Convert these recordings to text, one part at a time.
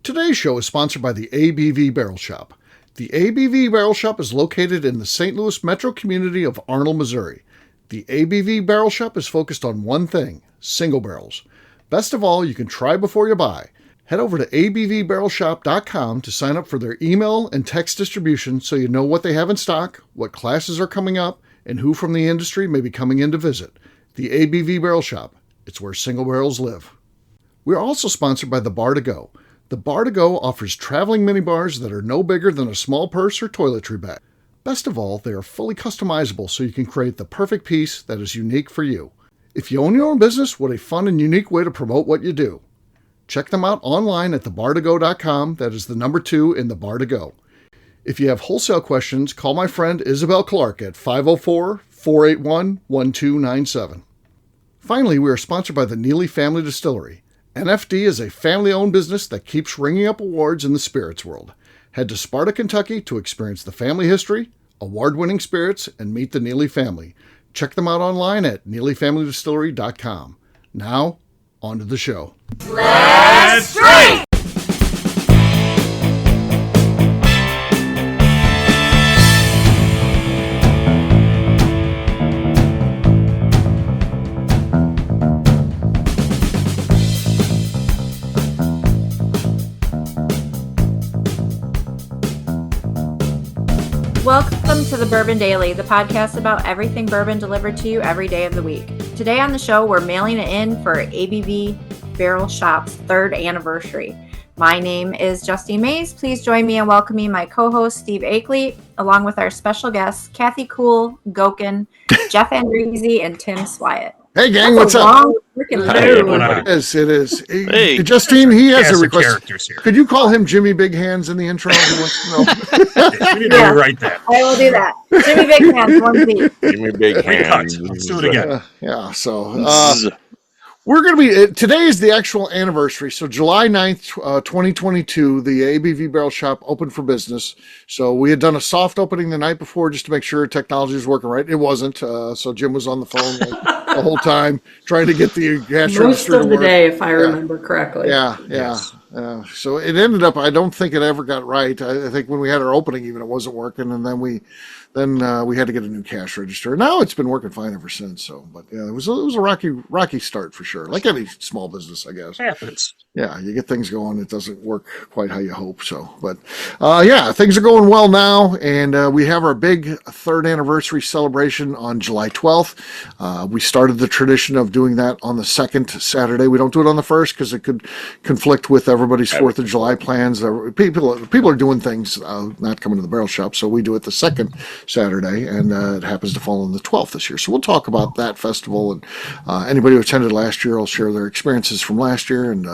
Today's show is sponsored by the ABV Barrel Shop. The ABV Barrel Shop is located in the St. Louis metro community of Arnold, Missouri. The ABV Barrel Shop is focused on one thing, single barrels. Best of all, you can try before you buy. Head over to abvbarrelshop.com to sign up for their email and text distribution so you know what they have in stock, what classes are coming up, and who from the industry may be coming in to visit. The ABV Barrel Shop. It's where single barrels live. We are also sponsored by the Bar to Go. The Bar to Go offers traveling minibars that are no bigger than a small purse or toiletry bag. Best of all, they are fully customizable so you can create the perfect piece that is unique for you. If you own your own business, what a fun and unique way to promote what you do. Check them out online at thebartogo.com. That is the number 2 in the Bar to Go. If you have wholesale questions, call my friend Isabel Clark at 504-481-1297. Finally, we are sponsored by the Neely Family Distillery. NFD is a family-owned business that keeps ringing up awards in the spirits world. Head to Sparta, Kentucky to experience the family history, award-winning spirits, and meet the Neely family. Check them out online at neelyfamilydistillery.com. Now, on to the show. Let's drink! Welcome to the Bourbon Daily, the podcast about everything bourbon delivered to you every day of the week. Today on the show, we're mailing it in for ABV Barrel Shop's 3rd anniversary. My name is Justine Mays. Please join me in welcoming my co-host, Steve Akeley, along with our special guests, Kathy Cool, Goeken, Jeff Andreezy, and Tim Swyatt. Hey, gang, what's up? It is. Hey, Justine, he has a request. Here. Could you call him Jimmy Big Hands in the intro? He wants to know. We need to rewrite that. I will do that. Jimmy Big Hands, 1 Z. Jimmy Big Hands. Let's do it again. We're going to be, today is the actual anniversary. So July 9th, 2022, the ABV Barrel Shop opened for business. So we had done a soft opening the night before just to make sure technology was working right. It wasn't. So Jim was on the phone the whole time trying to get the cash register to work. Most of the day, if I remember correctly. Yeah. So it ended up, I don't think it ever got right. I think when we had our opening, even it wasn't working. And then we had to get a new cash register. Now it's been working fine ever since. So, but yeah, it was a rocky start for sure. Like any small business, I guess. Happens. Yeah, you get things going. It doesn't work quite how you hope. So, but things are going well now, and we have our big 3rd anniversary celebration on July 12th. We started the tradition of doing that on the 2nd Saturday. We don't do it on the 1st because it could conflict with everybody's 4th of July plans. People are doing things not coming to the barrel shop, so we do it the 2nd Saturday, and it happens to fall on the 12th this year. So we'll talk about that festival, and anybody who attended last year will share their experiences from last year, and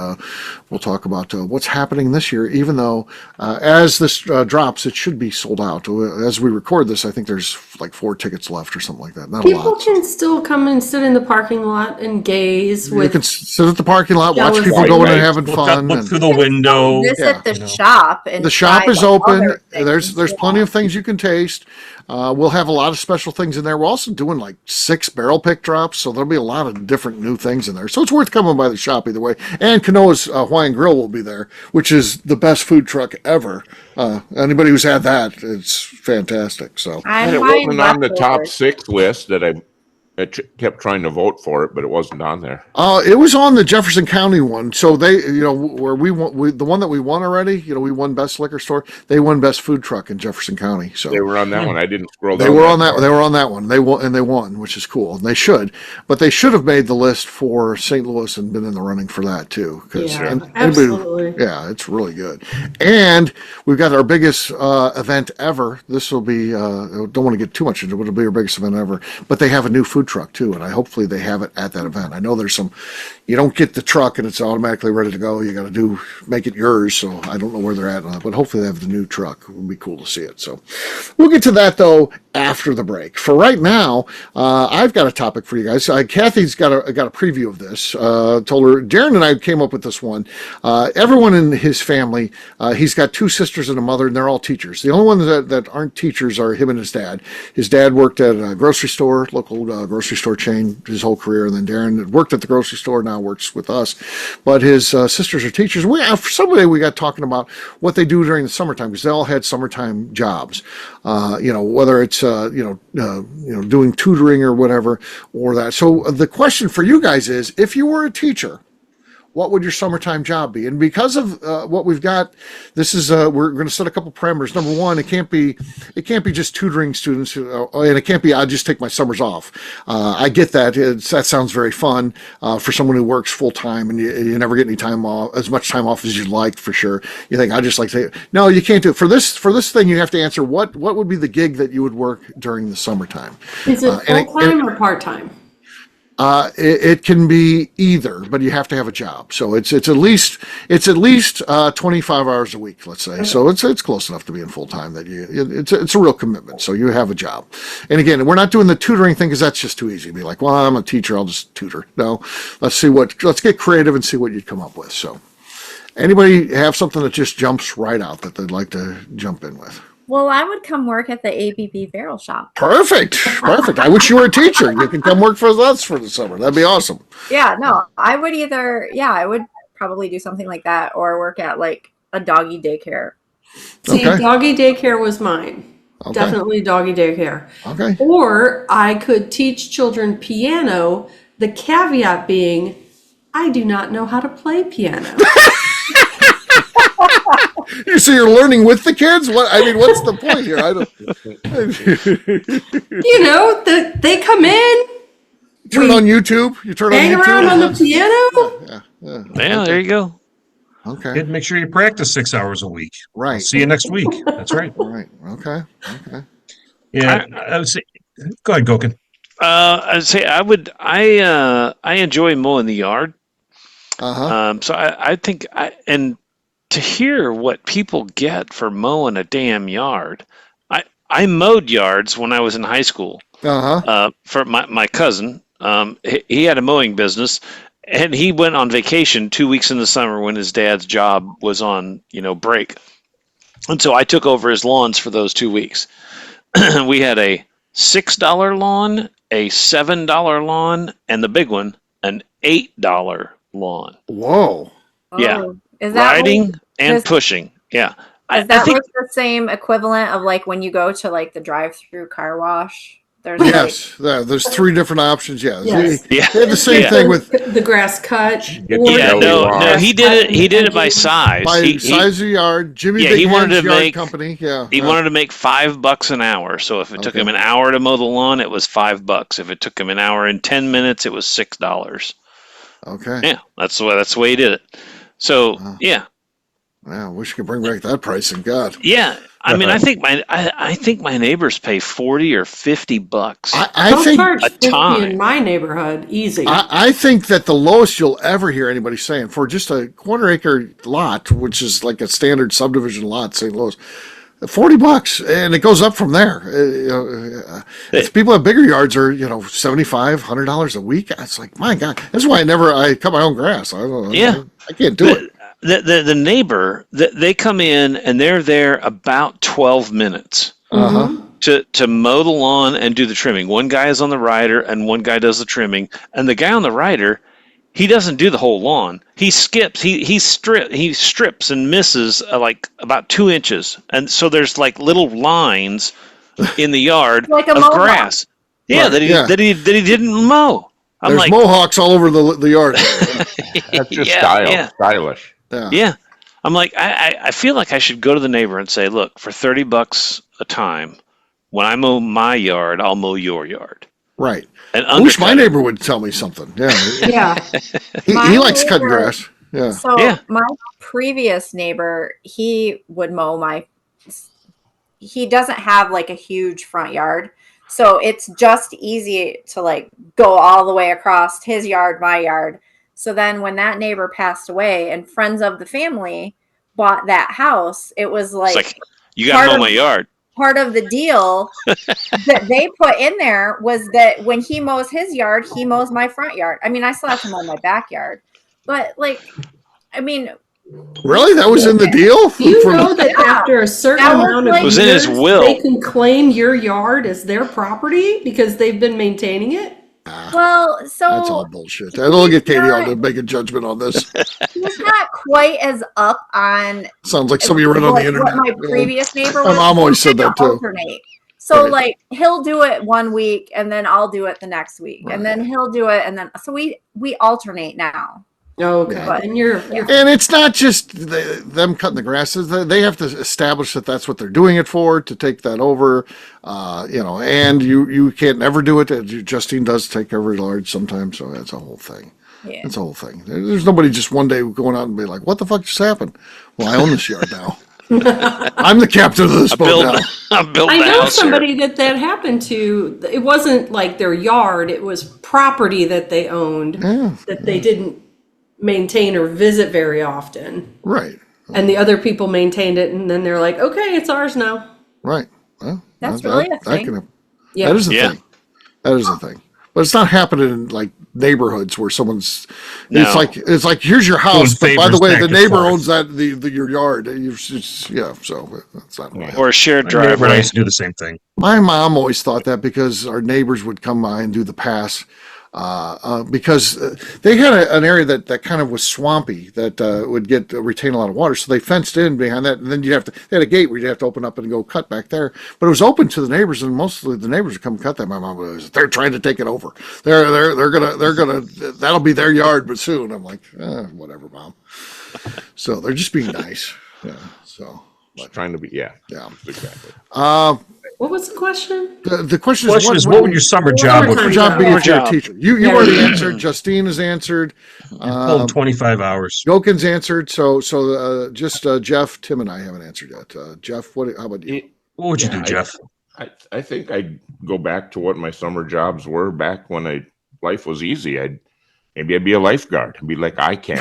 we'll talk about what's happening this year, even though as this drops, it should be sold out. As we record this, I think there's like 4 tickets left or something like that. Not a lot. People can still come and sit in the parking lot and gaze. You can sit at the parking lot, watch people going and having fun. Look through the window. Visit the shop. And the shop is open. There's plenty of things you can taste. We'll have a lot of special things in there. We're also doing like 6 barrel pick drops, so there'll be a lot of different new things in there. So it's worth coming by the shop either way. And Kanoa's Hawaiian Grill will be there, which is the best food truck ever. Anybody who's had that, it's fantastic. So and it wasn't on the top 6 list that I kept trying to vote for it, but it wasn't on there. It was on the Jefferson County one. So they, where we won, the one that we won already, we won best liquor store. They won best food truck in Jefferson County. So they were on that one. I didn't scroll down. They were on that one. They won, which is cool. And they should, but they should have made the list for St. Louis and been in the running for that too. Absolutely. Yeah, it's really good. And we've got our biggest event ever. This will be, I don't want to get too much into it, it'll be our biggest event ever, but they have a new food truck too, and hopefully they have it at that event. I know there's some, you don't get the truck and it's automatically ready to go. You got to make it yours. So I don't know where they're at on it, but hopefully they have the new truck. It would be cool to see it. So we'll get to that though after the break. For right now, I've got a topic for you guys. Kathy's got a preview of this. Told her Darren and I came up with this one. Everyone in his family, he's got 2 sisters and a mother, and they're all teachers. The only ones that aren't teachers are him and his dad. His dad worked at a grocery store, local grocery store chain, his whole career, and then Darren worked at the grocery store, now works with us. But his sisters are teachers. For some way we got talking about what they do during the summertime, because they all had summertime jobs. Whether it's doing tutoring or whatever, or that. So the question for you guys is, if you were a teacher, what would your summertime job be? And because of what we've got, this is we're going to set a couple parameters. Number one, it can't be just tutoring students, and it can't be I just take my summers off. I get that. That sounds very fun for someone who works full time, and you never get any time off, as much time off as you'd like, for sure. You think I just like to. No, you can't do it. For this thing. You have to answer what would be the gig that you would work during the summertime. Is it full time or part time? It can be either, but you have to have a job. So it's at least 25 hours a week, let's say. So it's close enough to being full time that it's a real commitment. So you have a job. And again, we're not doing the tutoring thing because that's just too easy. Be like, well, I'm a teacher, I'll just tutor. No, let's get creative and see what you'd come up with. So anybody have something that just jumps right out that they'd like to jump in with? Well, I would come work at the ABV Barrel Shop. Perfect. I wish you were a teacher. You can come work for us for the summer. That'd be awesome. Yeah, no, I would probably do something like that, or work at like a doggy daycare. See, Okay. doggy daycare was mine. Okay. Definitely doggy daycare. Okay. Or I could teach children piano, the caveat being, I do not know how to play piano. So you're learning with the kids? What's the point here? I don't. They come in, Turn on YouTube. You turn on hang YouTube. around on the piano. Yeah, there you go. Okay. And make sure you practice 6 hours a week. Right. See you next week. That's right. Right. Okay. Yeah. I would say, go ahead, Goeken. I'd say I enjoy mowing the yard. So I think and to hear what people get for mowing a damn yard. I mowed yards when I was in high school. For my cousin. He had a mowing business, and he went on vacation 2 weeks in the summer when his dad's job was on, break. And so I took over his lawns for those 2 weeks. We had a $6 lawn, a $7 lawn, and the big one, an $8 lawn. Whoa. Yeah. Is that Riding and pushing. Yeah. Is that like the same equivalent of like when you go to like the drive-through car wash? Yes, there's 3 different options. Yeah, Yes. They had the same thing with the grass cut. No, he did it by size. Size of yard. Jimmy Big Hands Yard Company. Yeah, he wanted to make $5 an hour. So if it took him an hour to mow the lawn, it was $5. If it took him an hour and 10 minutes, it was $6. Okay. Yeah, that's the way he did it. So yeah. I wish you could bring back that pricing. God. Yeah. I mean, I think my neighbors pay $40 or $50. I think charge a 50 time in my neighborhood, easy. I think that the lowest you'll ever hear anybody saying for just a quarter-acre lot, which is like a standard subdivision lot, St. Louis, $40, and it goes up from there. If people have bigger yards, or $75, $100 a week, it's like, my God, that's why I cut my own grass. I can't do it. The neighbor, they come in and they're there about 12 minutes to mow the lawn and do the trimming. One guy is on the rider and one guy does the trimming. And the guy on the rider, he doesn't do the whole lawn. He skips. He strips and misses like about 2 inches. And so there's like little lines in the yard like of grass. Yeah, that he didn't mow. There's mohawks all over the yard. That's just stylish. Yeah. I'm like, I feel like I should go to the neighbor and say, look, for $30 a time, when I mow my yard, I'll mow your yard. Right. And I wish my neighbor would tell me something. Yeah. Yeah. He likes cutting grass. Yeah. So my previous neighbor, he would mow he doesn't have like a huge front yard. So it's just easy to like go all the way across his yard, my yard. So then when that neighbor passed away and friends of the family bought that house, it was like you got to mow my yard. part of the deal that they put in there was that when he mows his yard, he mows my front yard. I mean, I still have to mow my backyard, but like, I mean, really, that was in the deal. Do you know that after a certain amount of was years, in his will. they can claim your yard as their property because they've been maintaining it? Well, so That's all bullshit. I'll get Katie on to make a judgment on this. he's not quite as up on. Sounds like somebody read on the internet. What my previous neighbor My was. mom always said that too. Alternate. So Right. like he'll do it one week and then I'll do it the next week, and then he'll do it, and then so we alternate now. Okay, Yeah. and you're And it's not just them cutting the grass. They have to establish that that's what they're doing it for, to take that over, and you can't never do it. Justine does take every large sometimes, so that's a whole thing. Yeah. It's a whole thing. There's nobody just one day going out and be like, what the fuck just happened? Well, I own this yard now. I'm the captain of this boat now. I'm building I the know house here. somebody that happened to. It wasn't like their yard; it was property that they owned that they didn't maintain or visit very often. Right. And the other people maintained it, and then they're like, "Okay, it's ours now." Right. Well, That's really a thing. Yeah. That is the Yeah. thing. That is the thing. But it's not happening in like neighborhoods where someone's. No. It's like here's your house, but by the favors way, back the and neighbor forth. owns your yard. So that's not right. Or a shared My neighbor and I driveway. used to do the same thing. My mom always thought that because our neighbors would come by and do the pass, because they had an area that kind of was swampy that would retain a lot of water. So they fenced in behind that, and then they had a gate where you'd have to open up and go cut back there. But it was open to the neighbors, and mostly the neighbors would come cut that. My mom was, they're trying to take it over. They're gonna that'll be their yard, but soon. I'm like, whatever, Mom. So they're just being nice. Yeah. So. Just trying to be, yeah, exactly. What was the question? The question is, what would your summer job Summertime would job be Summer if you're a job. teacher? You already answered. Justine has answered. pull 25 hours? Goken's answered. So just Jeff, Tim, and I haven't answered yet. Jeff, how about you? What would you Yeah, do, Jeff? I think I'd go back to what my summer jobs were back when life was easy. Maybe I'd be a lifeguard and be like I can.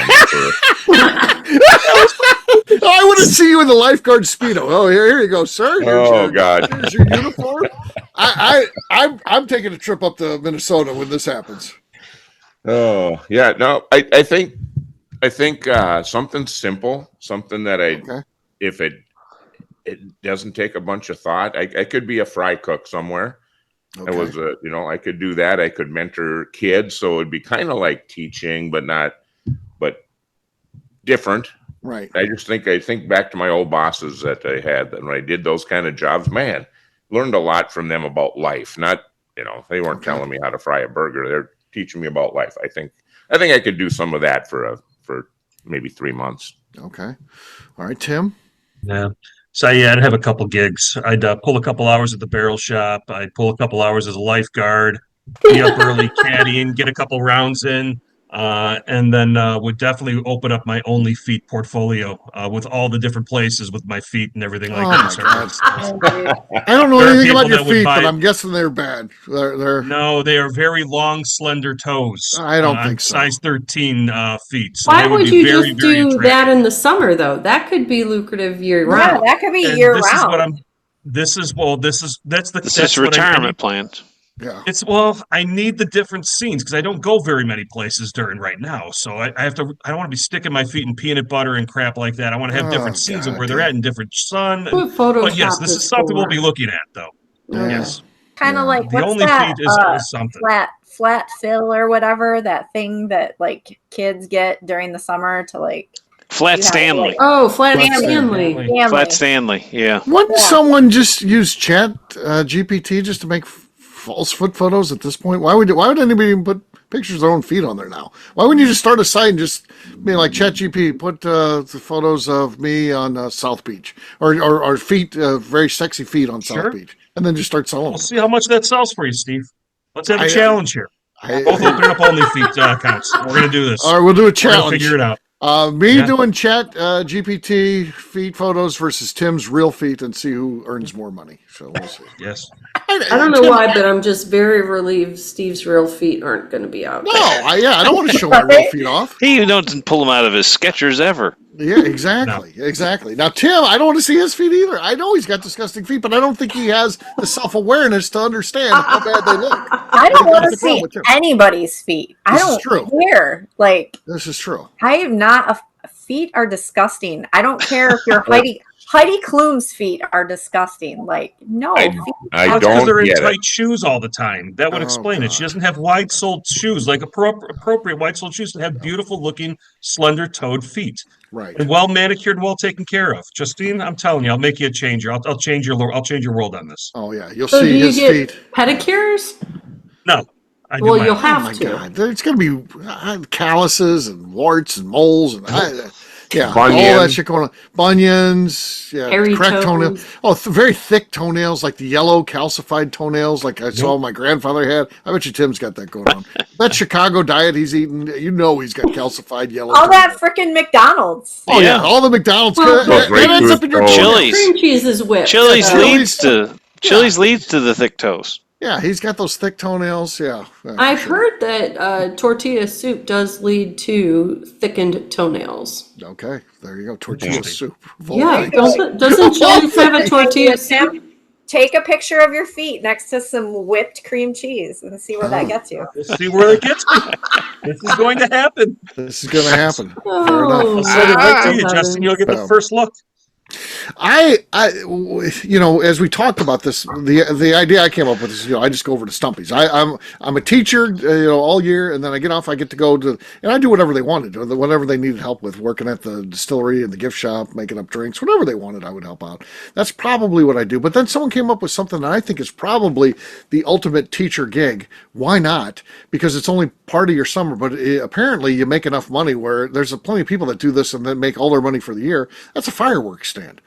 I want to see you in the lifeguard Speedo. Oh, here you go, sir. God. Here's your uniform. I'm taking a trip up to Minnesota when this happens. Oh yeah, no, I think something simple, something that if it doesn't take a bunch of thought. I could be a fry cook somewhere. Okay. I was I could do that. I could mentor kids, so it'd be kind of like teaching, but different. Right. I think back to my old bosses that I had when I did those kind of jobs. Man, learned a lot from them about life. Not, they weren't telling me how to fry a burger. They're teaching me about life. I think I could do some of that for maybe 3 months. Okay. All right, Tim. Yeah. So yeah, I'd have a couple gigs. I'd pull a couple hours at the barrel shop. I'd pull a couple hours as a lifeguard, be up early caddying, get a couple rounds in. And then would definitely open up my Only Feet portfolio with all the different places with my feet and everything like that. I don't know There are anything about people your that would feet, buy- but I'm guessing they're bad. They're No, they are very long, slender toes. I don't think so. Size 13 feet. So Why they would be you very, just very do attractive. that in the summer though? That could be lucrative year Yeah, round. that could be And year this is what round. that's This that's is what I retirement plans. yeah. I need the different scenes because I don't go very many places during right now. So I have to. I don't want to be sticking my feet in peanut butter and crap like that. I want to have different scenes of where they're at in different sun. What Photoshop But yes, this is something we'll for? be looking at though. Yes, Kind of like the what's Only that? Feet is something. Flat fill or whatever, that thing that like kids get during the summer to like Flat You have, Stanley. like- Oh, Flat Flat Stanley. family. Flat Stanley. Yeah. Wouldn't someone just use Chat GPT just to make false foot photos at this point? Why would anybody even put pictures of their own feet on there now? Why wouldn't you just start a site and just be like Chat GPT, put the photos of me on South Beach or feet, very sexy feet on Sure. South Beach, and then just start selling We'll them? see how much that sells for you, Steve. Let's have a I- challenge here. Both opening up Only Feet accounts. We're gonna do this. All right, we'll do a We're gonna challenge. figure it out. Me doing chat GPT feet photos versus Tim's real feet and see who earns more money. So we'll see. Yes. I don't know why, but I'm just very relieved Steve's real feet aren't going to be out. No, I don't want to show my real feet off. He doesn't pull them out of his Skechers ever. Yeah, exactly. No. Exactly. Now, Tim, I don't want to see his feet either. I know he's got disgusting feet, but I don't think he has the self-awareness to understand how bad they look. I don't want to That's the problem see with Tim. anybody's feet. I This is don't true. care. Like, This is true. I am not feet are disgusting. I don't care if your Heidi Klum's feet are disgusting. Like, no. I feet don't Because they're in get it. tight shoes all the time. That would Oh, explain it. God. She doesn't have wide-soled shoes, like appropriate wide-soled shoes that have beautiful-looking, slender-toed feet. Right. And well manicured and well taken care of. Justine, I'm telling you, I'll make you a changer. I'll change your world on this. Oh, yeah. You'll So do see you his get feet. pedicures? No, I do Well, my you'll own. Oh, have my to. God. It's going to be calluses and warts and moles and all Bunions. that shit going on. Bunions, Hairy cracked toenails. toes. Oh, very thick toenails, like the yellow calcified toenails, like I saw my grandfather had. I bet you Tim's got that going on. That Chicago diet he's eating, he's got calcified yellow. all that toenails. freaking McDonald's. Oh yeah, Yeah. all the McDonald's. Well, It right ends through up in your his toes. Chili's. Cream cheese is whipped. Chili's Yeah. Chili's leads to the thick toes. Yeah, he's got those thick toenails. Yeah, I've heard that tortilla soup does lead to thickened toenails. Okay, there you go. Tortilla soup. Yeah, doesn't Chili's have a tortilla soup? Tim, take a picture of your feet next to some whipped cream cheese and see where that gets you. We'll see where it gets me. This is going to happen. This is going to happen. Fair Oh, enough. I'll send it right to you, heavens. Justin. You'll get the Oh. first look. As we talked about this, the idea I came up with is, I just go over to Stumpy's. I'm a teacher, all year, and then I get off. I get to go to, and I do whatever they wanted, or whatever they needed help with, working at the distillery and the gift shop, making up drinks, whatever they wanted, I would help out. That's probably what I do. But then someone came up with something that I think is probably the ultimate teacher gig. Why not? Because it's only part of your summer, but apparently you make enough money where there's plenty of people that do this and then make all their money for the year. That's a fireworks stand.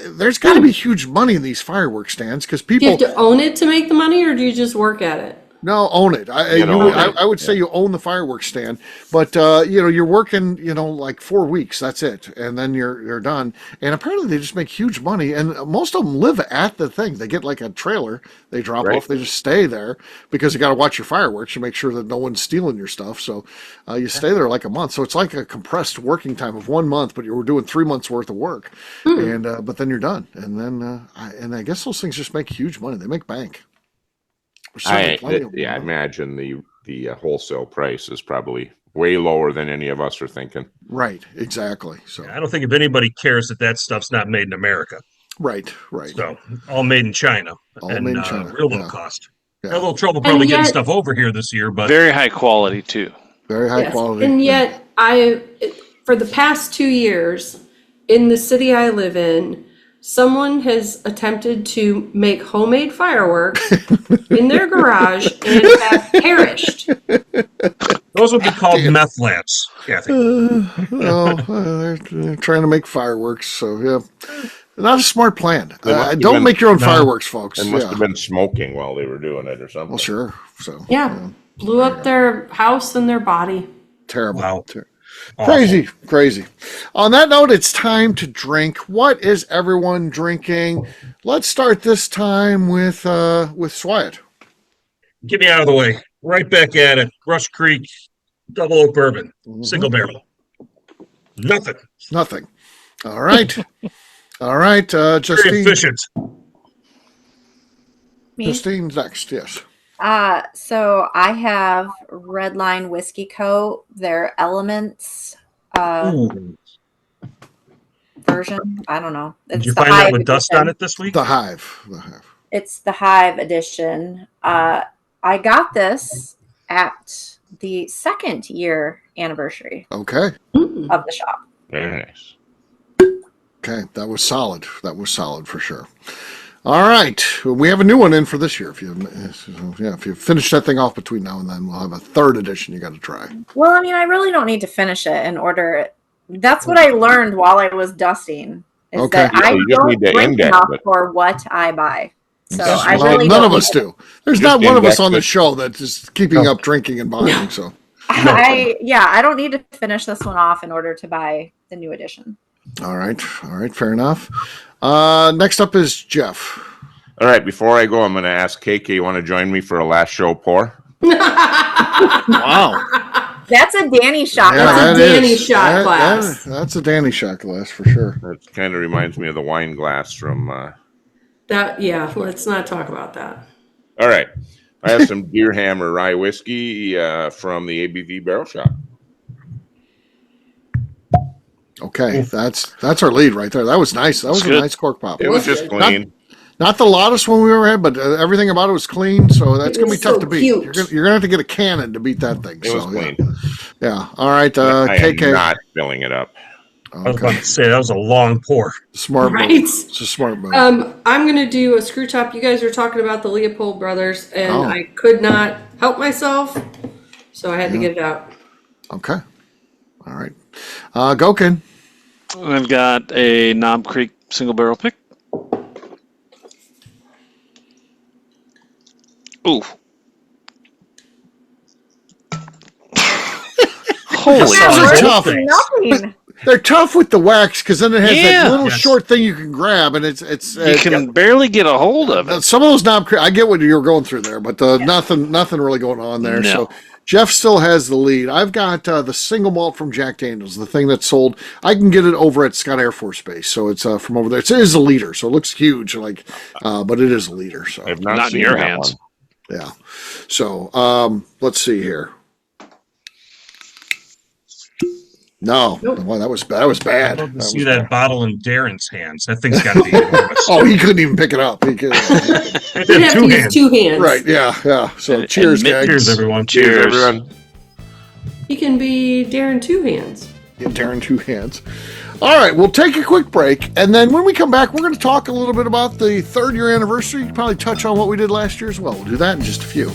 There's got to be huge money in these fireworks stands because Do you people have to own it to make the money, or do you just work at it? own it. I would say you own the fireworks stand, but you're working like 4 weeks. That's it, and then you're done. And apparently they just make huge money, and most of them live at the thing. They get like a trailer. They drop Right. off. They just stay there because you got to watch your fireworks to make sure that no one's stealing your stuff. So you stay there like a month. So it's like a compressed working time of 1 month, but you're doing 3 months worth of work, and but then you're done. And then I guess those things just make huge money. They make bank. There's certainly plenty of them. I imagine the wholesale price is probably way lower than any of us are thinking. Right, exactly. So I don't think if anybody cares that stuff's not made in America. right. So all made in China. All and made in China, real little yeah. cost. Yeah. Had a little trouble probably getting yet- stuff over here this year, but Very high quality too. Very high Yes. quality. And yet, for the past 2 years, in the city I live in, someone has attempted to make homemade fireworks in their garage and have perished. those would be called meth lamps, Kathy. They're trying to make fireworks. So yeah, not a smart plan. They must have Don't been- make your own no. fireworks, folks. They must Yeah. have been smoking while they were doing it or something. Well, sure. So Yeah, blew up their house and their body. terrible. Wow. Awful. Crazy. On that note, it's time to drink. What is everyone drinking? Let's start this time with Swyatt. Get me out of the way. Right back at it. Rush Creek, double oak bourbon, single barrel. Nothing. Nothing. All right. All right. Very Justine. efficient. Me? Justine's next. Yes. So I have Red Line Whiskey Co. Their Elements Ooh. version. I don't know. Did you the find that Hive with dust edition. on it this week? The Hive. It's the Hive edition. I got this at the 2nd year anniversary Okay. of the shop. Very nice. Okay. That was solid. That was solid for sure. All right. We have a new one in for this year. If you finish that thing off between now and then, we'll have a 3rd edition you got to try. Well, I mean, I really don't need to finish it in order. That's what I learned while I was dusting. Is Okay. that Yeah, I you just don't need to drink index enough it. for what I buy. So Yes, I well, really none don't of us need do. There's Just not one of us index on the it. show that's just keeping up drinking and buying. So I don't need to finish this one off in order to buy the new edition. All right, fair enough. Next up is Jeff. All right, before I go, I'm going to ask KK, you want to join me for a last show pour? Wow. That's a Danny shot Yeah, glass. That's a Danny shot glass. That's a Danny shot glass for sure. That kind of reminds me of the wine glass from... let's not talk about that. All right. I have some Deer Hammer rye whiskey from the ABV Barrel Shop. Okay, that's our lead right there. That was nice. That was a nice cork pop. It was just clean. Not the loudest one we ever had, but everything about it was clean. So that's going to be tough to beat. You're going to have to get a cannon to beat that thing. It was clean. Yeah. All right, I KK. am not filling it up. I was about to say that was a long pour. Smart move. Right? It's a smart move. I'm going to do a screw top. You guys were talking about the Leopold brothers, and I could not help myself, so I had to get it out. Okay. All right. Goeken. I've got a Knob Creek single barrel pick. Ooh. Holy Those are tough. Nothing. They're tough with the wax because then it has Yeah. that little short thing you can grab, and it's You can barely get a hold of it. some of those knob. I get what you're going through there, but nothing really going on there. No. So Jeff still has the lead. I've got the single malt from Jack Daniels, the thing that's sold. I can get it over at Scott Air Force Base, so it's from over there. It is a liter, so it looks huge, but it is a liter. So I've Not in seen your that hands. one. yeah. So let's see here. No, well, that was bad. I'd love to see that bottle in Darren's hands. That thing's got to be enormous. Oh, he couldn't even pick it up. He could, You'd have to use two hands. right? Yeah. So cheers, guys. Cheers, everyone. Cheers, everyone. He can be Darren two hands. Yeah, Darren two hands. All right, we'll take a quick break, and then when we come back, we're going to talk a little bit about the 3rd year anniversary. Probably touch on what we did last year as well. We'll do that in just a few.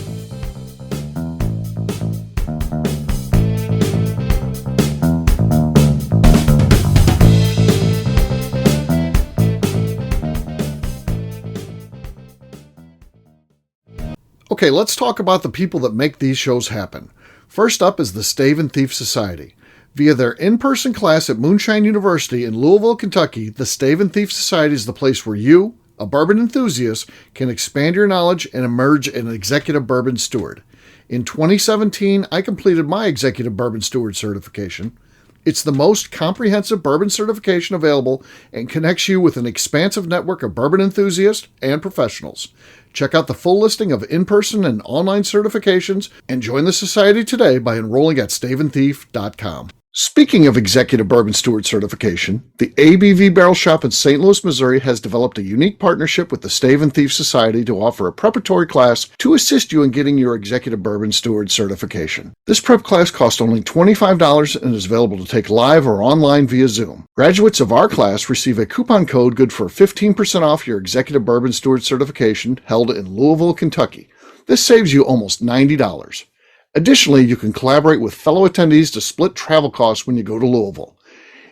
Okay, let's talk about the people that make these shows happen. First up is the Stave and Thief Society. Via their in-person class at Moonshine University in Louisville, Kentucky, the Stave and Thief Society is the place where you, a bourbon enthusiast, can expand your knowledge and emerge an executive bourbon steward. In 2017, I completed my executive bourbon steward certification. It's the most comprehensive bourbon certification available and connects you with an expansive network of bourbon enthusiasts and professionals. Check out the full listing of in-person and online certifications and join the society today by enrolling at staveandthief.com. Speaking of executive bourbon steward certification, the ABV Barrel Shop in St. Louis, Missouri has developed a unique partnership with the Stave and Thief Society to offer a preparatory class to assist you in getting your executive bourbon steward certification. This prep class costs only $25 and is available to take live or online via Zoom. Graduates of our class receive a coupon code good for 15% off your executive bourbon steward certification held in Louisville, Kentucky. This saves you almost $90. Additionally, you can collaborate with fellow attendees to split travel costs when you go to Louisville.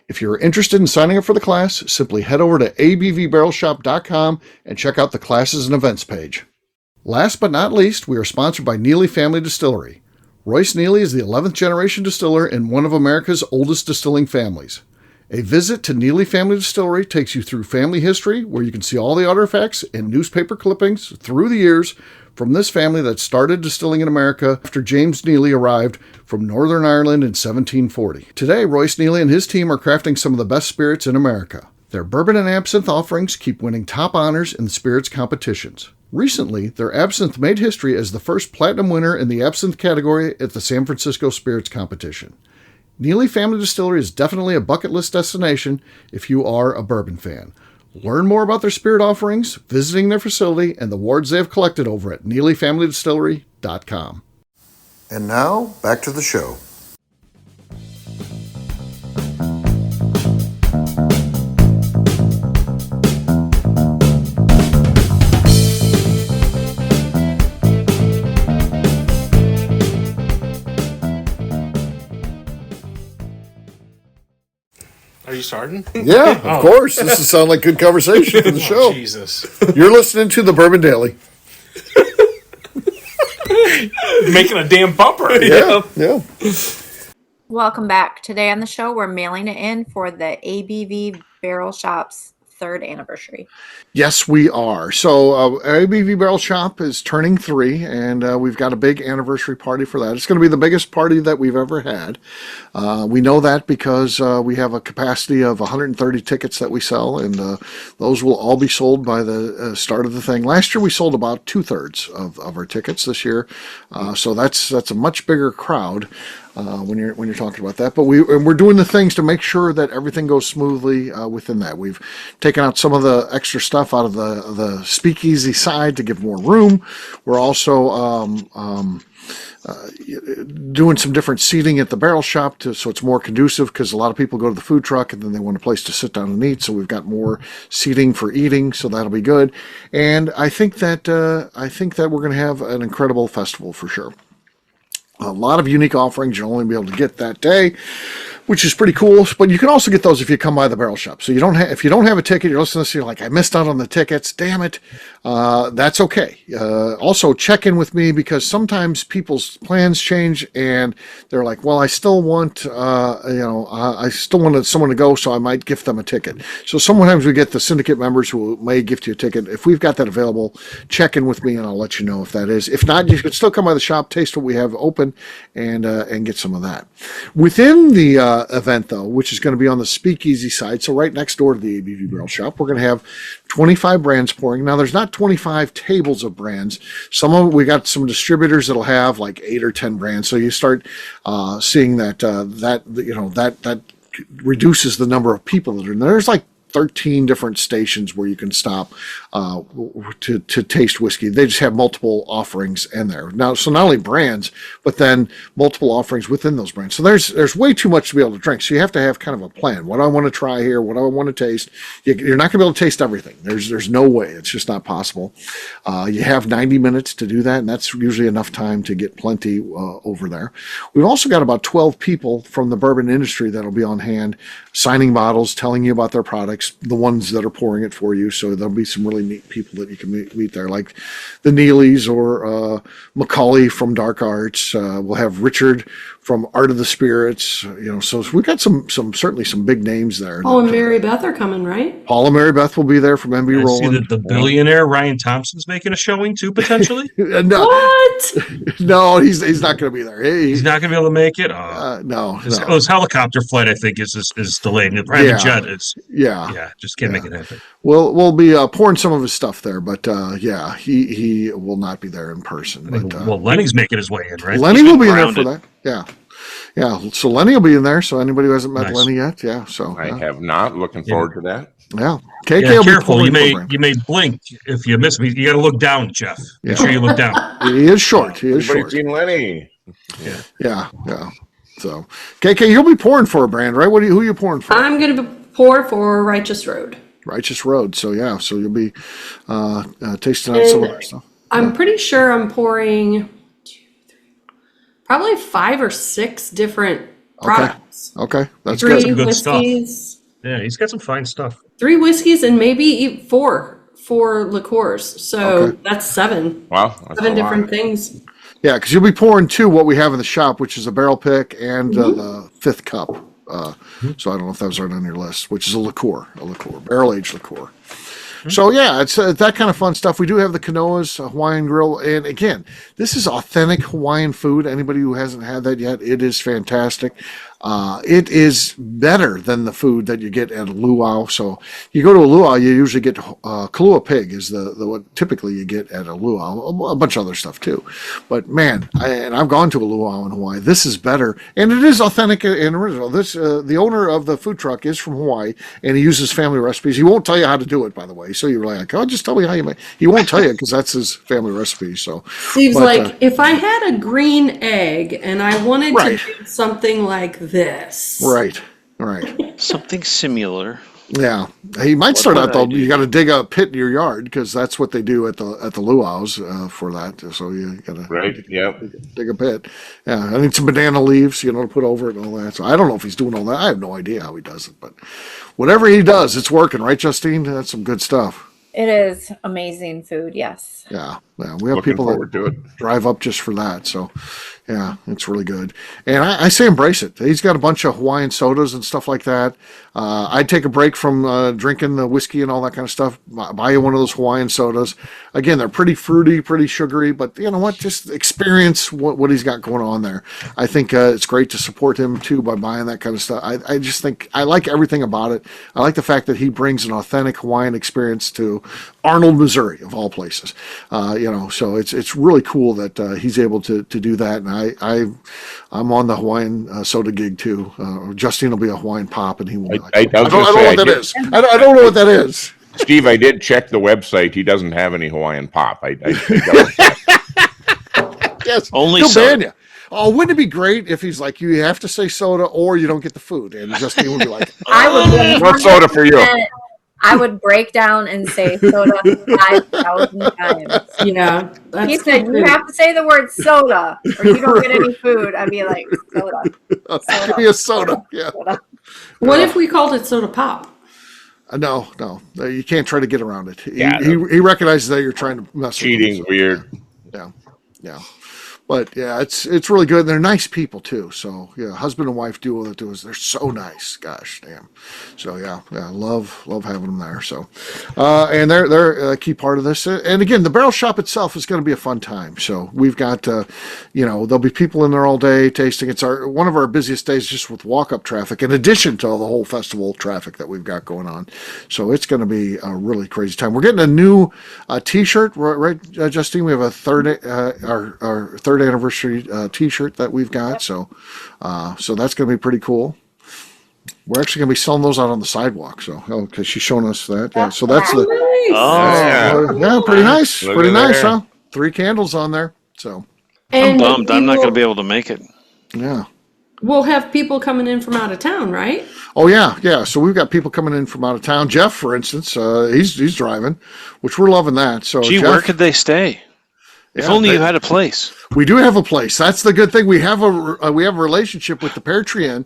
If you're interested in signing up for the class, simply head over to abvbarrelshop.com and check out the classes and events page. Last but not least, we are sponsored by Neely Family Distillery. Royce Neely is the 11th generation distiller in one of America's oldest distilling families. A visit to Neely Family Distillery takes you through family history, where you can see all the artifacts and newspaper clippings through the years from this family that started distilling in America after James Neely arrived from Northern Ireland in 1740. Today, Royce Neely and his team are crafting some of the best spirits in America. Their bourbon and absinthe offerings keep winning top honors in the spirits competitions. Recently, their absinthe made history as the first platinum winner in the absinthe category at the San Francisco Spirits Competition. Neely Family Distillery is definitely a bucket list destination if you are a bourbon fan. Learn more about their spirit offerings, visiting their facility, and the awards they have collected over at NeelyFamilyDistillery.com. And now, back to the show. Are you starting? Yeah, of course. This will sound like good conversation for the show. Jesus. You're listening to the Bourbon Daily. Making a damn bumper. Yeah. Welcome back. Today on the show, we're mailing it in for the ABV Barrel Shop's 3rd anniversary. Yes, we are. So ABV Barrel Shop is turning 3, and we've got a big anniversary party for that. It's going to be the biggest party that we've ever had. We know that because we have a capacity of 130 tickets that we sell, and those will all be sold by the start of the thing. Last year we sold about 2/3 of our tickets. This year, so that's a much bigger crowd. When you're talking about that, but we're doing the things to make sure that everything goes smoothly within that. We've taken out some of the extra stuff out of the speakeasy side to give more room. We're also doing some different seating at the barrel shop so it's more conducive, because a lot of people go to the food truck and then they want a place to sit down and eat. So we've got more seating for eating, so that'll be good. And I think that we're going to have an incredible festival for sure. A lot of unique offerings you'll only be able to get that day, which is pretty cool. But you can also get those if you come by the barrel shop. So if you don't have a ticket, you're listening to this, you're like, I missed out on the tickets, damn it. That's okay. Also check in with me, because sometimes people's plans change and they're like, well, I still want, I still wanted someone to go, so I might gift them a ticket. So sometimes we get the syndicate members who may gift you a ticket. If we've got that available, check in with me and I'll let you know if that is. If not, you can still come by the shop, taste what we have open, and get some of that. Within the event, though, which is going to be on the speakeasy side, so right next door to the ABV Barrel Shop, we're going to have 25 brands pouring. Now, there's not 25 tables of brands. We got some distributors that'll have like 8 or 10 brands. So you start seeing that reduces the number of people that are in there. There's like 13 different stations where you can stop to taste whiskey. They just have multiple offerings in there. Now, so not only brands, but then multiple offerings within those brands. So there's way too much to be able to drink. So you have to have kind of a plan. What do I want to try here? What do I want to taste? You're not going to be able to taste everything. There's no way. It's just not possible. You have 90 minutes to do that, and that's usually enough time to get plenty over there. We've also got about 12 people from the bourbon industry that'll be on hand, signing bottles, telling you about their products, the ones that are pouring it for you. So there'll be some really neat people that you can meet there, like the Neelys or Macaulay from Dark Arts. We'll have Richard from Art of the Spirits. So we've got certainly some big names there. Paul and Mary Beth are coming, right? Paul and Mary Beth will be there from MB I see Roland. that the billionaire Ryan Thompson's making a showing too, potentially. No, What? no, he's not going to be there. He's not going to be able to make it. No. His helicopter flight, I think, is delayed. And the private jet is. Yeah, just can't make it happen. We'll be pouring some of his stuff there, but he will not be there in person. But Lenny's making his way in, right? Lenny will be in there for that. Yeah. So Lenny will be in there. So anybody who hasn't met Lenny yet, So I have not. Looking forward to that. Yeah. KK will careful. be You may blink if you miss me. You got to look down, Jeff. Make sure you look down. He is short. Everybody's seen Lenny. Yeah. So KK, you'll be pouring for a brand, right? Who are you pouring for? I'm going to pour for Righteous Road. Righteous Road. So you'll be tasting out some of our stuff. I'm pretty sure I'm pouring probably 5 or 6 different products. Okay. That's 3 good. Good whiskeys. stuff. Yeah, he's got some fine stuff. 3 whiskeys and maybe 4 liqueurs. So that's 7. Wow. 7 different things. Yeah, because you'll be pouring 2 what we have in the shop, which is a barrel pick and the 5th cup. So I don't know if those are on your list, which is a liqueur, barrel aged liqueur. So it's that kind of fun stuff. We do have the canoas, Hawaiian grill, and again, this is authentic Hawaiian food. Anybody who hasn't had that yet, it is fantastic. It is better than the food that you get at a luau. So you go to a luau, you usually get Kahlua pig is the what typically you get at a luau. A bunch of other stuff too, but man, I've gone to a luau in Hawaii. This is better, and it is authentic and original. The owner of the food truck is from Hawaii, and he uses family recipes. He won't tell you how to do it, by the way. So you're like, oh, just tell me how you make. He won't tell you because that's his family recipe. So Steve's like, if I had a green egg and I wanted to do something like this. Right. Something similar. Yeah, he might start out though. You got to dig a pit in your yard because that's what they do at the luau's for that. So you got to dig a pit. Yeah, I need some banana leaves, to put over it and all that. So I don't know if he's doing all that. I have no idea how he does it, but whatever he does, it's working, right, Justine? That's some good stuff. It is amazing food, yes. Yeah, we have Looking people forward to it. that drive up just for that. So, yeah, it's really good. And I say embrace it. He's got a bunch of Hawaiian sodas and stuff like that. I'd take a break from drinking the whiskey and all that kind of stuff. Buy you one of those Hawaiian sodas. Again, they're pretty fruity, pretty sugary, but you know what? Just experience what he's got going on there. I think it's great to support him too by buying that kind of stuff. I just think I like everything about it. I like the fact that he brings an authentic Hawaiian experience to Arnold, Missouri, of all places. So it's really cool that he's able to do that. And I'm on the Hawaiian soda gig too. Justine will be a Hawaiian pop, and he will be like, I don't know what that is. I don't know what that is. Steve, I did check the website. He doesn't have any Hawaiian pop. Yes, Only he'll soda. ban you. Oh, wouldn't it be great if he's like, you have to say soda or you don't get the food? And Justine would be like, I would No soda for you. I would break down and say soda 5,000 times. Yeah. He said, you have to say the word soda or you don't get any food. I'd be like, soda. give me a soda. Yeah. Soda. What if we called it soda pop? No, you can't try to get around it. Yeah, he recognizes that you're trying to mess Cheating, with him. weird. Yeah. But yeah, it's really good. They're nice people too. So yeah, husband and wife duo that do is they're so nice. Gosh damn. So yeah, love having them there. So, and they're a key part of this. And again, the barrel shop itself is going to be a fun time. So we've got, there'll be people in there all day tasting. It's one of our busiest days just with walk up traffic, in addition to all the whole festival traffic that we've got going on. So it's going to be a really crazy time. We're getting a new T-shirt, right, Justine? We have a our third anniversary T-shirt that we've got, so that's going to be pretty cool. We're actually going to be selling those out on the sidewalk. So, because she's showing us that. Yeah, so that's the. Nice. Pretty nice. Look Pretty at nice, there. huh? 3 candles on there. So. I'm And bummed. I'm not going to be able to make it. Yeah. We'll have people coming in from out of town, right? Oh yeah. So we've got people coming in from out of town. Jeff, for instance, he's driving, which we're loving that. So. Gee, Jeff, where could they stay? If only you had a place. We do have a place. That's the good thing. We have a relationship with the Pear Tree Inn.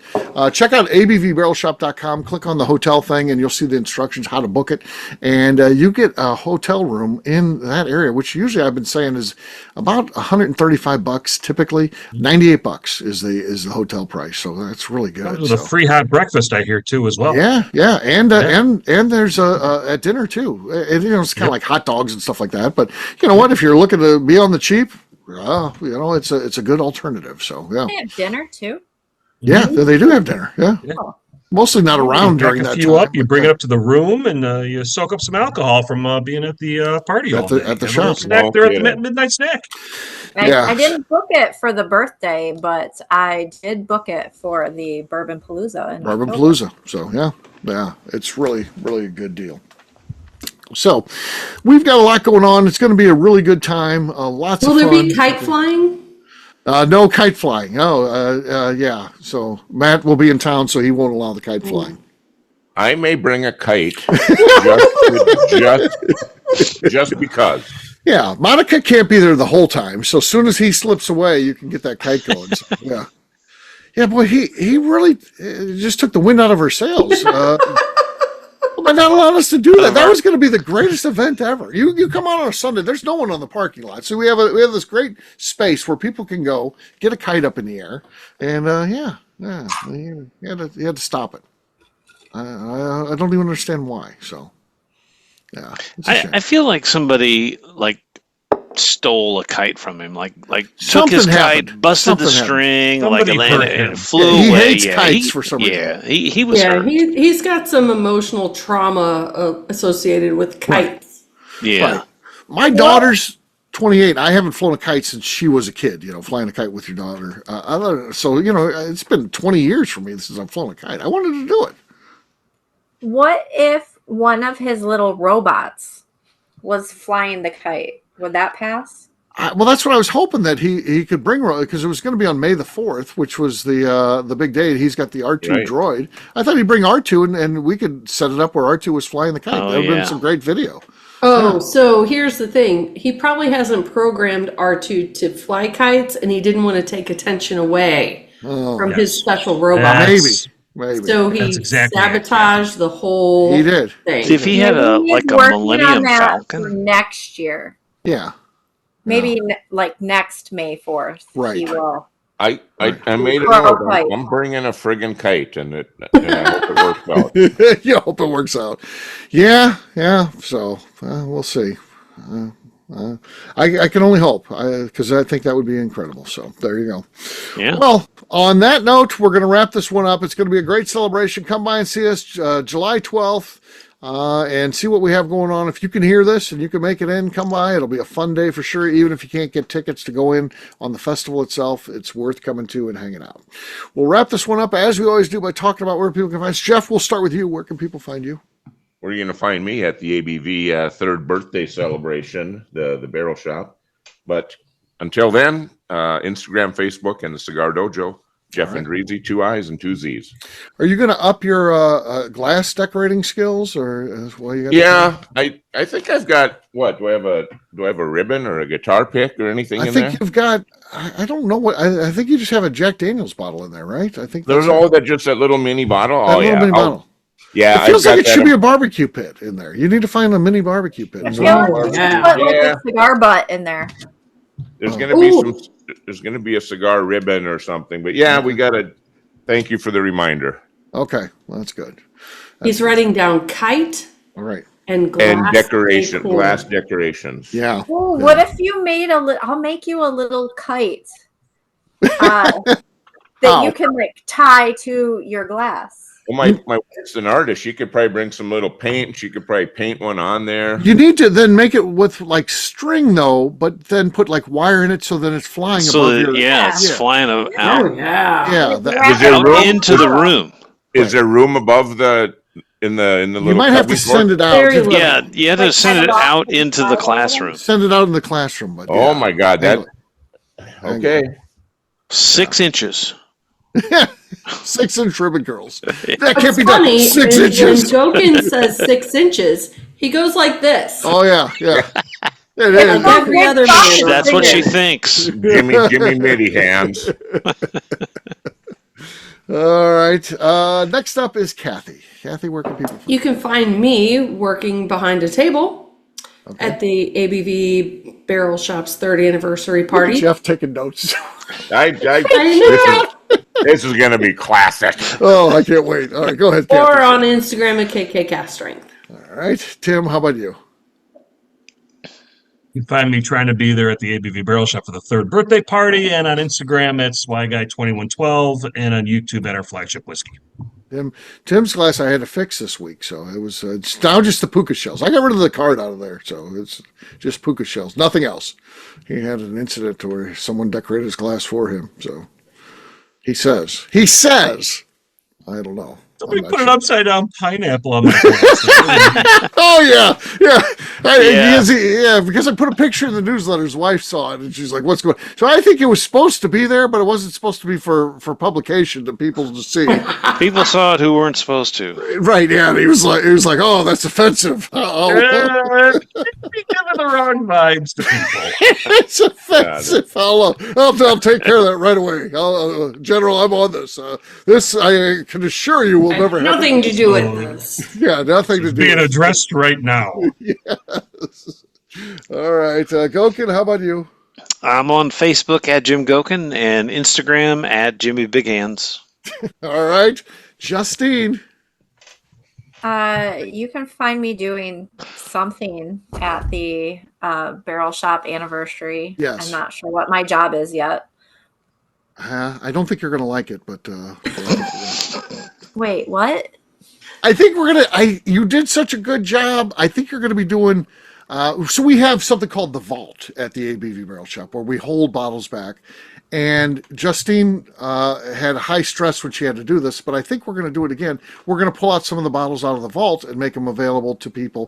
Check out abvbarrelshop.com. Click on the hotel thing, and you'll see the instructions how to book it. And you get a hotel room in that area, which usually I've been saying is about $135 typically. $98 is the hotel price. So that's really good. With a free hot breakfast, I hear too, as well. Yeah, and there's at dinner too. It's kind of like hot dogs and stuff like that. But you know what? If you're looking to be on the cheap, it's a good alternative. So yeah, They have dinner too. yeah, they do have dinner. Yeah, mostly not around You during pack that a few time. up, you bring it up to the room, and you soak up some alcohol from being at the party all day. at the Have a little shop. snack there at the Yeah. midnight snack. I didn't book it for the birthday, but I did book it for the Bourbon Palooza. Bourbon Palooza. So yeah, it's really a good deal. So we've got a lot going on. It's going to be a really good time. Lots Will of there fun. be kite flying? No kite flying. Yeah. So Matt will be in town, so he won't allow the kite flying. I may bring a kite just because. Yeah, Monica can't be there the whole time. So as soon as he slips away, you can get that kite going. So, yeah. Yeah, boy, he really just took the wind out of her sails. By not allowing us to do that. That was going to be the greatest event ever. You come out on a Sunday, there's no one on the parking lot. So we have this great space where people can go, get a kite up in the air, and you had to stop it. I don't even understand why. So yeah. It's a shame. I feel like somebody stole a kite from him, like took Something his happened. kite, busted Something the happened. string, Somebody and hurt it him. flew He away. hates kites for some reason. Yeah, he was Yeah, hurt. he's got some emotional trauma associated with kites. Yeah. Right. My daughter's 28. I haven't flown a kite since she was a kid, flying a kite with your daughter. So, it's been 20 years for me since I've flown a kite. I wanted to do it. What if one of his little robots was flying the kite? Would that pass? Well, that's what I was hoping that he could bring, because it was going to be on May the 4th, which was the big day. He's got the R2 Right. droid. I thought he'd bring R2 and we could set it up where R2 was flying the kite. Oh, That would have yeah. been some great video. Oh, so here's the thing. He probably hasn't programmed R2 to fly kites, and he didn't want to take attention away from his special robot. Maybe. Maybe. So he That's exactly it, sabotaged the whole He did. thing. See, if he had a Maybe he's like a working on Millennium that for Falcon. next year. Yeah. Maybe like next May 4th. Right. He will. I made a Throw a note. kite. I'm bringing a friggin' kite, and I hope it works out. You hope it works out. Yeah. So we'll see. I can only hope, because I think that would be incredible. So there you go. Yeah. Well, on that note, we're going to wrap this one up. It's going to be a great celebration. Come by and see us July 12th and see what we have going on. If you can hear this and you can make it in, come by. It'll be a fun day for sure. Even if you can't get tickets to go in on the festival itself, it's worth coming to and hanging out. We'll wrap this one up as we always do by talking about where people can find us. Jeff, we'll start with you. Where can people find you? Where are you going to find me? At the ABV third birthday celebration, the Barrel Shop. But until then, Instagram, Facebook, and the Cigar Dojo. Jeff Andreezy, 2 I's and 2 Z's. Are you going to up your glass decorating skills, or well, you got? Yeah, I think I've got what? Do I have a ribbon or a guitar pick or anything in there? I think you've got. I don't know what. I think you just have a Jack Daniel's bottle in there, right? I think There's just that little mini bottle. That Oh little yeah, mini bottle. Yeah, It feels like it should be a barbecue pit in there. You need to find a mini barbecue pit. I feel like you should put like a cigar butt in there. There's going to be there's going to be a cigar ribbon or something. But yeah, we got to thank you for the reminder. Okay, well, that's good. He's writing down kite All right. and glass decor. Glass decorations. Yeah. Ooh, what if you made I'll make you a little kite that you can like tie to your glass. Well, my wife's an artist. She could probably bring some little paint. She could probably paint one on there. You need to then make it with like string though, but then put like wire in it so that it's flying above your. It's flying out. Yeah. Is there room into the room? Is there room above the in the little? You might have to send it out. Yeah, you have to send it out into the classroom. Send it out in the classroom, but oh my God, that okay. 6 inches. 6-inch ribbon girls. That What's can't be funny done. 6 is inches. when Goeken says 6 inches, he goes like this. Oh yeah. It Like is. every other man. That's what she thinks. Jimmy Mitty hands. All right. Next up is Kathy. Kathy, where can people find You can find me working behind a table at the ABV Barrel Shop's 3rd anniversary party. Jeff taking notes. This is going to be classic. Oh, I can't wait. All right, go ahead, Kathy. Or on Instagram at KKCaststrength. All right. Tim, how about you? You can find me trying to be there at the ABV Barrel Shop for the 3rd birthday party, and on Instagram at SwyGuy2112, and on YouTube at our flagship whiskey. Tim's glass I had to fix this week, so it was it's now just the puka shells. I got rid of the card out of there, so it's just puka shells, nothing else. He had an incident where someone decorated his glass for him, so he says, I don't know. Somebody put an upside down pineapple on my glass. Oh yeah. Because I put a picture in the newsletter. His wife saw it, and she's like, "What's going on?" So I think it was supposed to be there, but it wasn't supposed to be for publication to people to see. People saw it who weren't supposed to. Right? Yeah. And he was like, "Oh, that's offensive." You're giving the wrong vibes to people. It's offensive. I'll take care of that right away. General, I'm on this. This I can assure you will never happen. Nothing to do with this. Yeah, nothing to do. Being with addressed right now. Yes. All right, Goeken, how about you? I'm on Facebook at Jim Goeken and Instagram at Jimmy Big Hands. All right, Justine. You can find me doing something at the Barrel Shop anniversary. Yes. I'm not sure what my job is yet. I don't think you're going to like it, but Wait, what? I think we're gonna. You did such a good job. I think you're going to be doing. So we have something called the Vault at the ABV Barrel Shop, where we hold bottles back. And Justine had high stress when she had to do this, but I think we're going to do it again. We're going to pull out some of the bottles out of the vault and make them available to people.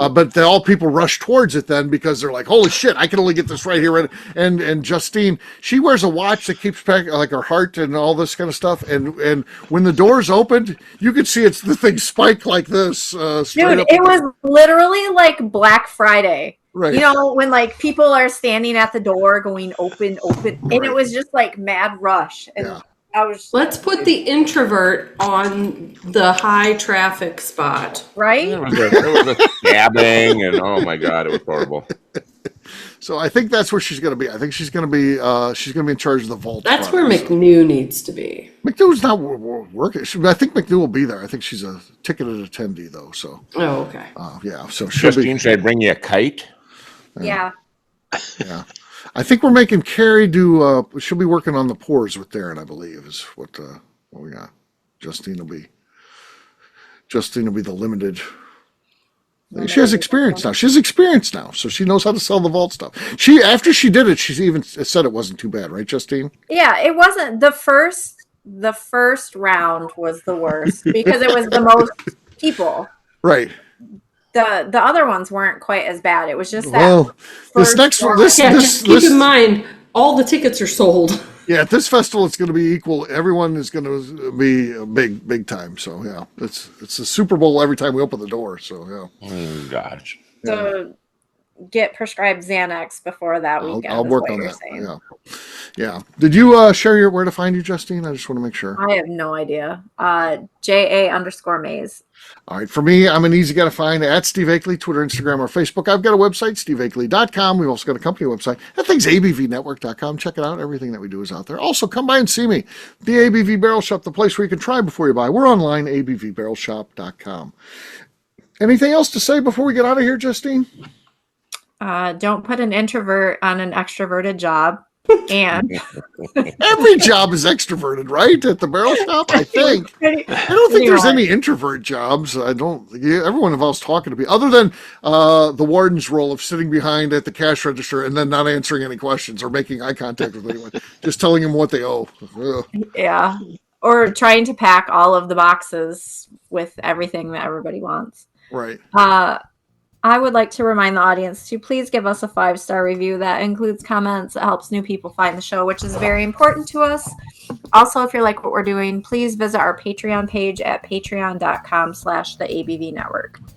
But all people rush towards it then because they're like, "Holy shit! I can only get this right here." And Justine, she wears a watch that keeps track, like her heart and all this kind of stuff. And when the doors opened, you could see the thing spike like this. Dude, it was literally like Black Friday. Right. You know, when like people are standing at the door going open, and it was just like mad rush. And Let's put the introvert on the high traffic spot. Right? There was a stabbing, and oh my God, it was horrible. So I think that's where she's going to be. I think she's going to be in charge of the vault. That's where MacLeod needs to be. MacLeod's not working. I think MacLeod will be there. I think she's a ticketed attendee though. So. Oh, okay. Yeah. So she'll Justine, should I bring you a kite? Yeah. Yeah. I think we're making Carrie do. She'll be working on the pours with Darren, I believe, is what we got. Justine will be the limited. She has experience now. So she knows how to sell the vault stuff. After she did it, she's even said it wasn't too bad, right, Justine? Yeah, it wasn't the first round was the worst because it was the most people. Right. The other ones weren't quite as bad. It was just that. Well, this next one, keep in mind, all the tickets are sold. Yeah, at this festival, it's going to be equal. Everyone is going to be big time. So yeah, it's a Super Bowl every time we open the door. So yeah. Oh gosh. So get prescribed Xanax before that weekend. I'll work on that. Yeah. Did you share where to find you, Justine? I just want to make sure. I have no idea. JA_Mays. All right. For me, I'm an easy guy to find at Steve Akeley, Twitter, Instagram, or Facebook. I've got a website, steveakeley.com. We've also got a company website. That thing's abvnetwork.com. Check it out. Everything that we do is out there. Also, come by and see me. The ABV Barrel Shop, the place where you can try before you buy. We're online, abvbarrelshop.com. Anything else to say before we get out of here, Justine? Don't put an introvert on an extroverted job. And every job is extroverted, right? At the barrel shop, I think. I don't think there's any introvert jobs. Everyone involves talking to people, other than the warden's role of sitting behind at the cash register and then not answering any questions or making eye contact with anyone, just telling them what they owe. Yeah. Or trying to pack all of the boxes with everything that everybody wants. Right. I would like to remind the audience to please give us a 5-star review that includes comments. It helps new people find the show, which is very important to us. Also, if you like what we're doing, please visit our Patreon page at patreon.com/the ABV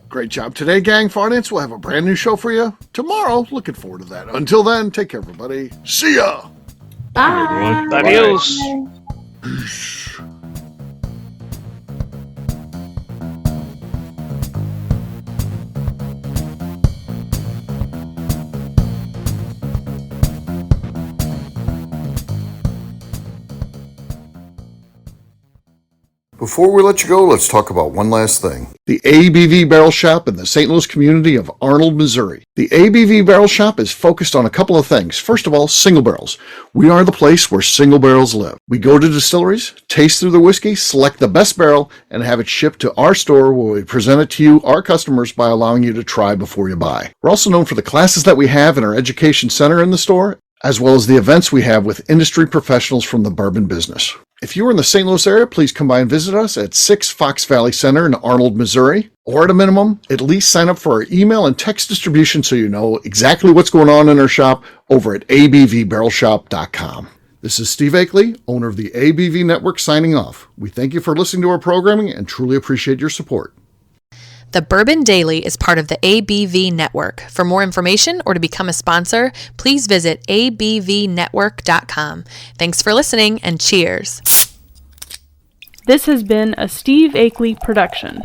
Great job today, gang. For audience, we'll have a brand new show for you tomorrow. Looking forward to that. Until then, take care, everybody. See ya. Bye. Adios. Peace. Before we let you go, let's talk about one last thing. The ABV Barrel Shop in the St. Louis community of Arnold, Missouri. The ABV Barrel Shop is focused on a couple of things. First of all, single barrels. We are the place where single barrels live. We go to distilleries, taste through the whiskey, select the best barrel, and have it shipped to our store where we present it to you, our customers, by allowing you to try before you buy. We're also known for the classes that we have in our education center in the store, as well as the events we have with industry professionals from the bourbon business. If you are in the St. Louis area, please come by and visit us at 6 Fox Valley Center in Arnold, Missouri. Or at a minimum, at least sign up for our email and text distribution so you know exactly what's going on in our shop over at abvbarrelshop.com. This is Steve Akeley, owner of the ABV Network, signing off. We thank you for listening to our programming and truly appreciate your support. The Bourbon Daily is part of the ABV Network. For more information or to become a sponsor, please visit abvnetwork.com. Thanks for listening and cheers. This has been a Steve Akeley production.